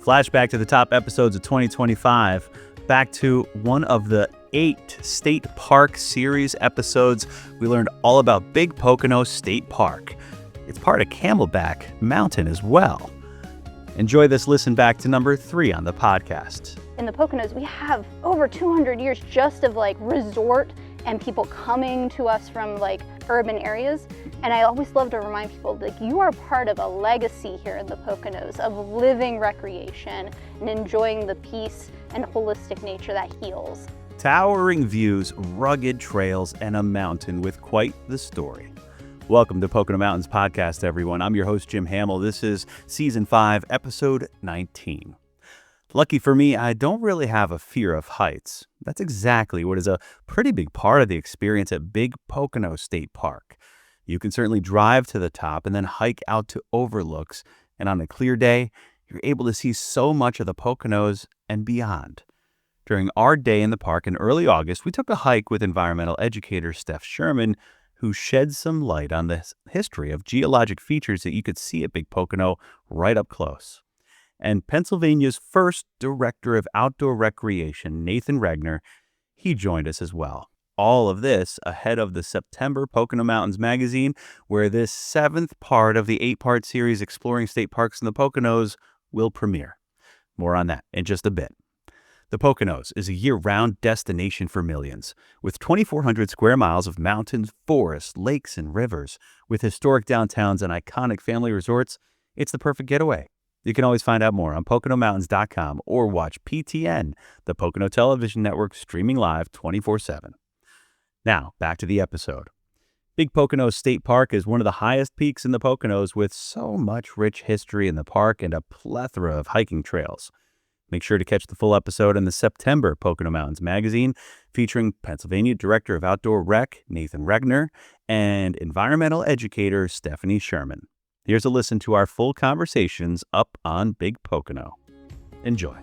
Flashback to the top episodes of 2025. Back to one of the 8 state park series episodes. We learned all about Big Pocono State Park. It's part of Camelback Mountain as well. Enjoy this listen back to number 3 on the podcast. In the Poconos, we have over 200 years just of resort and people coming to us from urban areas. And I always love to remind people you are part of a legacy here in the Poconos of living recreation and enjoying the peace and holistic nature that heals. Towering views, rugged trails, and a mountain with quite the story. Welcome to Pocono Mountains Podcast, everyone. I'm your host, Jim Hamill. This is Season 5, Episode 19. Lucky for me, I don't really have a fear of heights. That's exactly what is a pretty big part of the experience at Big Pocono State Park. You can certainly drive to the top and then hike out to overlooks, and on a clear day, you're able to see so much of the Poconos and beyond. During our day in the park in early August, we took a hike with environmental educator Steph Sherman, who shed some light on the history of geologic features that you could see at Big Pocono right up close. And Pennsylvania's first director of outdoor recreation, Nathan Regner, he joined us as well. All of this ahead of the September Pocono Mountains magazine, where this 7th part of the 8-part series exploring state parks in the Poconos will premiere. More on that in just a bit. The Poconos is a year-round destination for millions. With 2,400 square miles of mountains, forests, lakes, and rivers, with historic downtowns and iconic family resorts, it's the perfect getaway. You can always find out more on PoconoMountains.com or watch PTN, the Pocono Television Network, streaming live 24/7. Now, back to the episode. Big Pocono State Park is one of the highest peaks in the Poconos with so much rich history in the park and a plethora of hiking trails. Make sure to catch the full episode in the September Pocono Mountains magazine featuring Pennsylvania Director of Outdoor Rec, Nathan Regner, and environmental educator Stephanie Sherman. Here's a listen to our full conversations up on Big Pocono. Enjoy.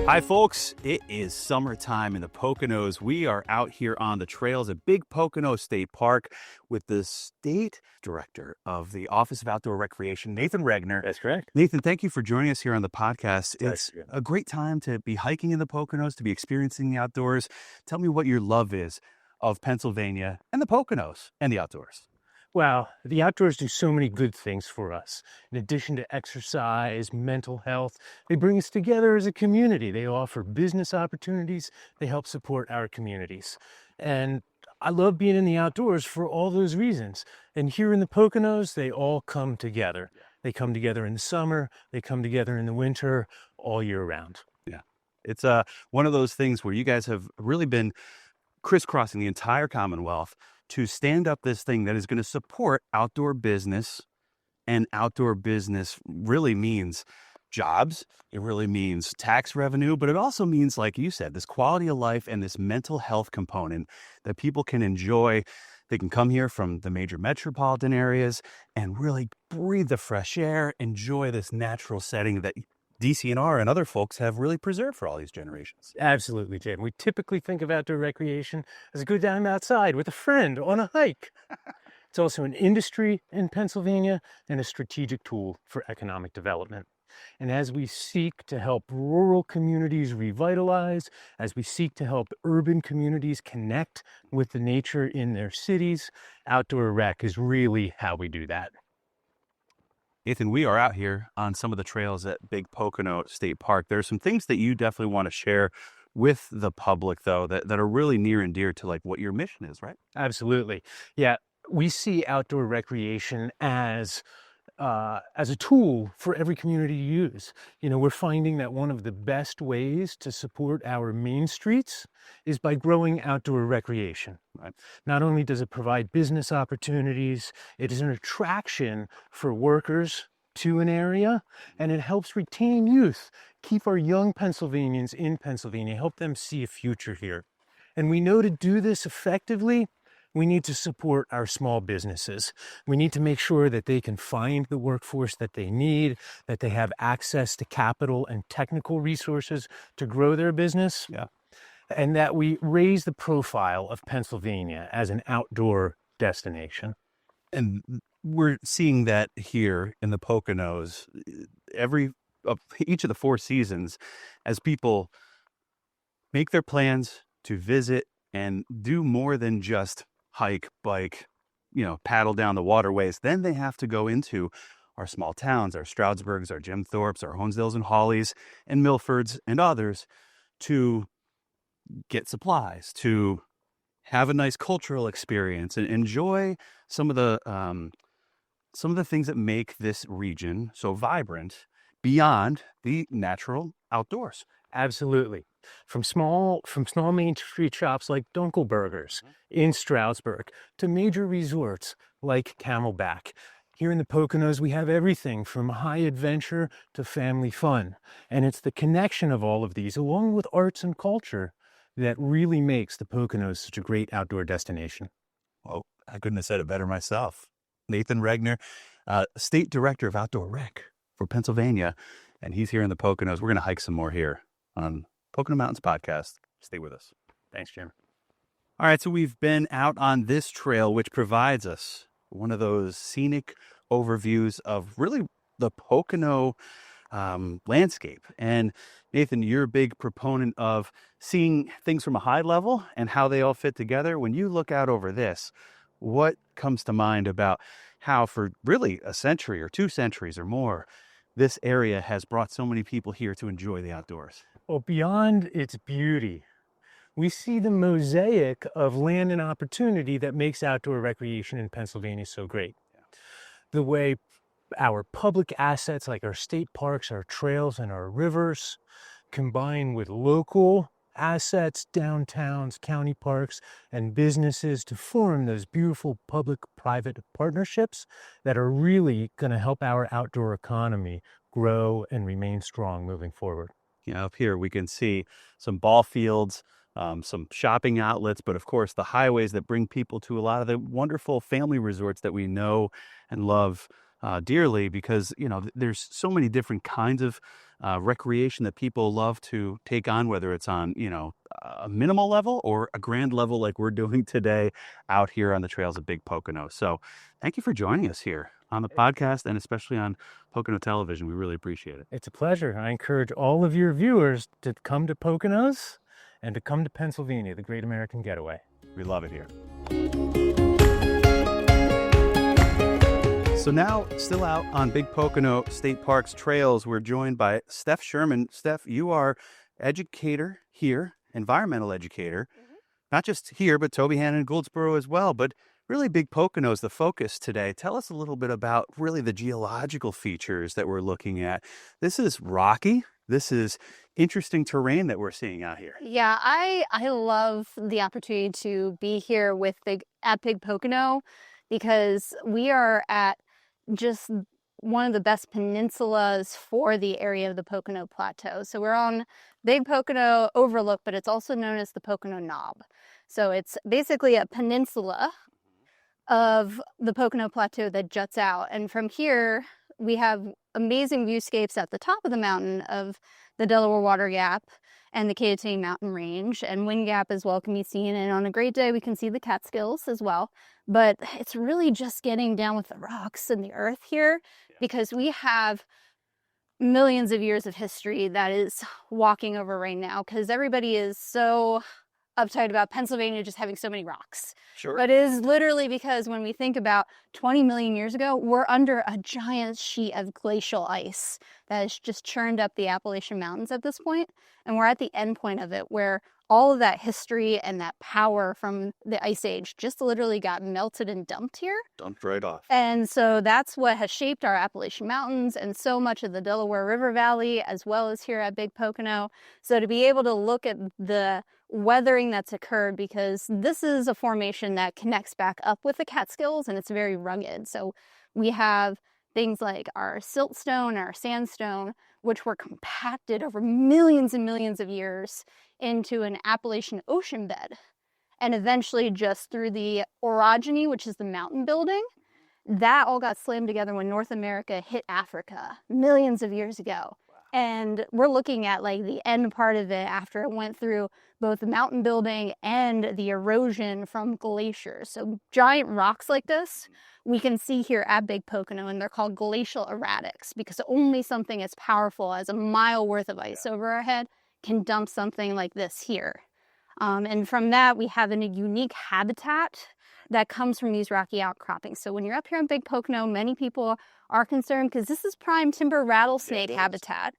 Hi, folks. It is summertime in the Poconos. We are out here on the trails at Big Pocono State Park with the State Director of the Office of Outdoor Recreation, Nathan Regner. That's correct. Nathan, thank you for joining us here on the podcast. It's a great time to be hiking in the Poconos, to be experiencing the outdoors. Tell me what your love is of Pennsylvania and the Poconos and the outdoors. Well, the outdoors do so many good things for us. In addition to exercise, mental health, they bring us together as a community. They offer business opportunities. They help support our communities. And I love being in the outdoors for all those reasons. And here in the Poconos, they all come together. They come together in the summer. They come together in the winter, all year round. Yeah. It's one of those things where you guys have really been crisscrossing the entire Commonwealth to stand up this thing that is going to support outdoor business. And outdoor business really means jobs. It really means tax revenue, but it also means, like you said, this quality of life and this mental health component that people can enjoy. They can come here from the major metropolitan areas and really breathe the fresh air, enjoy this natural setting that DCNR and other folks have really preserved for all these generations. Absolutely, Jim. We typically think of outdoor recreation as a good time outside with a friend on a hike. It's also an industry in Pennsylvania and a strategic tool for economic development. And as we seek to help rural communities revitalize, as we seek to help urban communities connect with the nature in their cities, outdoor rec is really how we do that. Nathan, we are out here on some of the trails at Big Pocono State Park. There are some things that you definitely want to share with the public, though, that are really near and dear to what your mission is, right? Absolutely. Yeah, we see outdoor recreation as a tool for every community to use. You know, we're finding that one of the best ways to support our main streets is by growing outdoor recreation. Right. Not only does it provide business opportunities, it is an attraction for workers to an area, and it helps retain youth, keep our young Pennsylvanians in Pennsylvania, help them see a future here. And we know to do this effectively, we need to support our small businesses. We need to make sure that they can find the workforce that they need, that they have access to capital and technical resources to grow their business. Yeah. And that we raise the profile of Pennsylvania as an outdoor destination. And we're seeing that here in the Poconos, each of the 4 seasons, as people make their plans to visit and do more than just hike, bike, paddle down the waterways. Then they have to go into our small towns, our Stroudsburgs, our Jim Thorpes, our Honesdales and Hollies and Milfords and others to get supplies, to have a nice cultural experience and enjoy some of the things that make this region so vibrant beyond the natural outdoors. Absolutely. From small Main Street shops like Dunkelberger's in Stroudsburg to major resorts like Camelback. Here in the Poconos, we have everything from high adventure to family fun. And it's the connection of all of these, along with arts and culture, that really makes the Poconos such a great outdoor destination. Well, I couldn't have said it better myself. Nathan Regner, State Director of Outdoor Rec for Pennsylvania, and he's here in the Poconos. We're going to hike some more here on Pocono Mountains Podcast. Stay with us. Thanks, Jim. All right, so we've been out on this trail, which provides us one of those scenic overviews of really the Pocono landscape. And Nathan, you're a big proponent of seeing things from a high level and how they all fit together. When you look out over this, what comes to mind about how for really a century or 2 centuries or more, this area has brought so many people here to enjoy the outdoors? Well, beyond its beauty, we see the mosaic of land and opportunity that makes outdoor recreation in Pennsylvania so great. The way our public assets like our state parks, our trails, and our rivers combine with local assets, downtowns, county parks, and businesses to form those beautiful public-private partnerships that are really going to help our outdoor economy grow and remain strong moving forward. Up here we can see some ball fields, some shopping outlets, but of course the highways that bring people to a lot of the wonderful family resorts that we know and love dearly, because there's so many different kinds of recreation that people love to take on, whether it's on a minimal level or a grand level like we're doing today out here on the trails of Big Pocono. So thank you for joining us here on the podcast and especially on Pocono Television. We really appreciate it. It's a pleasure. I encourage all of your viewers to come to Poconos and to come to Pennsylvania, the great American getaway. We love it here. So now, still out on Big Pocono State Park's trails, we're joined by Steph Sherman. Steph, you are educator here, environmental educator, not just here, but Toby Hannon and Goldsboro as well. But really, Big Pocono is the focus today. Tell us a little bit about really the geological features that we're looking at. This is rocky. This is interesting terrain that we're seeing out here. Yeah, I love the opportunity to be here at Big Pocono because we are at just one of the best peninsulas for the area of the Pocono Plateau. So we're on Big Pocono Overlook, but it's also known as the Pocono Knob. So it's basically a peninsula of the Pocono Plateau that juts out. And from here, we have amazing viewscapes at the top of the mountain of the Delaware Water Gap and the Kittatinny Mountain Range, and Wind Gap as well can be seen. And on a great day, we can see the Catskills as well. But it's really just getting down with the rocks and the earth here because we have millions of years of history that is walking over right now because everybody is so uptight about Pennsylvania just having so many rocks. Sure. But it is literally because when we think about 20 million years ago, we're under a giant sheet of glacial ice that has just churned up the Appalachian Mountains at this point. And we're at the end point of it where all of that history and that power from the Ice Age just literally got melted and dumped here. Dumped right off. And so that's what has shaped our Appalachian Mountains and so much of the Delaware River Valley, as well as here at Big Pocono. So to be able to look at the weathering that's occurred, because this is a formation that connects back up with the Catskills and it's very rugged. So we have things like our siltstone, our sandstone, which were compacted over millions and millions of years into an Appalachian ocean bed. And eventually just through the orogeny, which is the mountain building, that all got slammed together when North America hit Africa millions of years ago. Wow. And we're looking at like the end part of it after it went through both the mountain building and the erosion from glaciers. So giant rocks like this, we can see here at Big Pocono, and they're called glacial erratics because only something as powerful as a mile worth of ice over our head can dump something like this here. And from that, we have a unique habitat that comes from these rocky outcroppings. So when you're up here in Big Pocono, many people are concerned because this is prime timber rattlesnake habitat.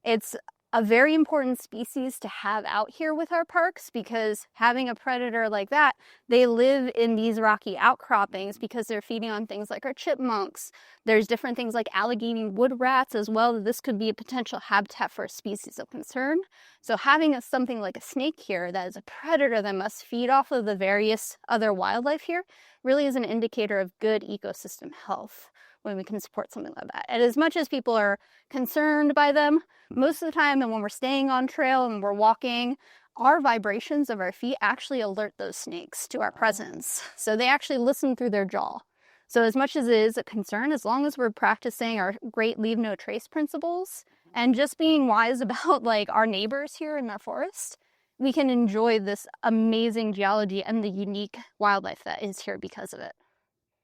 It's a very important species to have out here with our parks because having a predator like that, they live in these rocky outcroppings because they're feeding on things like our chipmunks. There's different things like Allegheny wood rats as well. This could be a potential habitat for a species of concern. So having something like a snake here that is a predator that must feed off of the various other wildlife here really is an indicator of good ecosystem health when we can support something like that. And as much as people are concerned by them, most of the time, and when we're staying on trail and we're walking, our vibrations of our feet actually alert those snakes to our presence. So they actually listen through their jaw. So as much as it is a concern, as long as we're practicing our great leave no trace principles and just being wise about like our neighbors here in our forest, we can enjoy this amazing geology and the unique wildlife that is here because of it.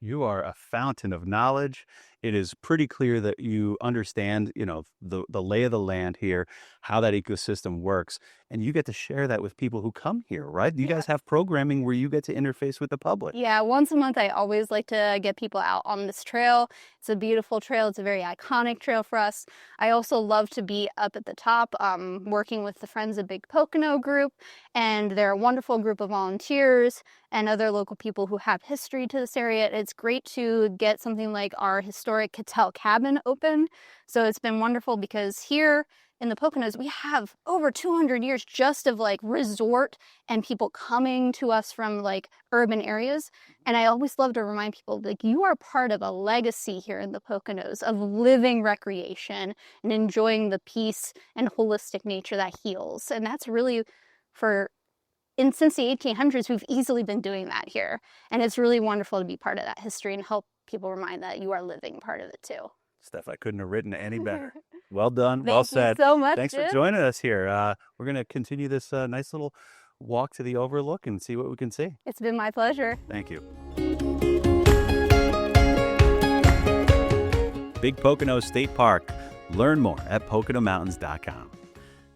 You are a fountain of knowledge. It is pretty clear that you understand, the lay of the land here, how that ecosystem works, and you get to share that with people who come here, right? You guys have programming where you get to interface with the public. Yeah, once a month I always like to get people out on this trail. It's a beautiful trail. It's a very iconic trail for us. I also love to be up at the top, working with the Friends of Big Pocono group, and they're a wonderful group of volunteers and other local people who have history to this area. It's great to get something like our historic Cattell cabin open. So it's been wonderful because here in the Poconos, we have over 200 years just of like resort and people coming to us from like urban areas. And I always love to remind people, like, you are part of a legacy here in the Poconos of living recreation and enjoying the peace and holistic nature that heals. And that's really since the 1800s, we've easily been doing that here. And it's really wonderful to be part of that history and help people remind that you are living part of it too. Steph, I couldn't have written any better. Well done. Well said. Thank you so much, Thanks Jim. for joining us here. We're going to continue this nice little walk to the overlook and see what we can see. It's been my pleasure. Thank you. Big Pocono State Park. Learn more at PoconoMountains.com.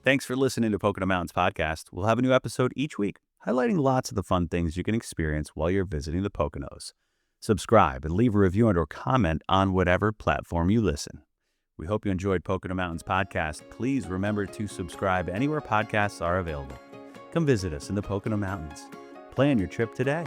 Thanks for listening to Pocono Mountains Podcast. We'll have a new episode each week, highlighting lots of the fun things you can experience while you're visiting the Poconos. Subscribe and leave a review and/or comment on whatever platform you listen. We hope you enjoyed Pocono Mountains Podcast. Please remember to subscribe anywhere podcasts are available. Come visit us in the Pocono Mountains. Plan your trip today.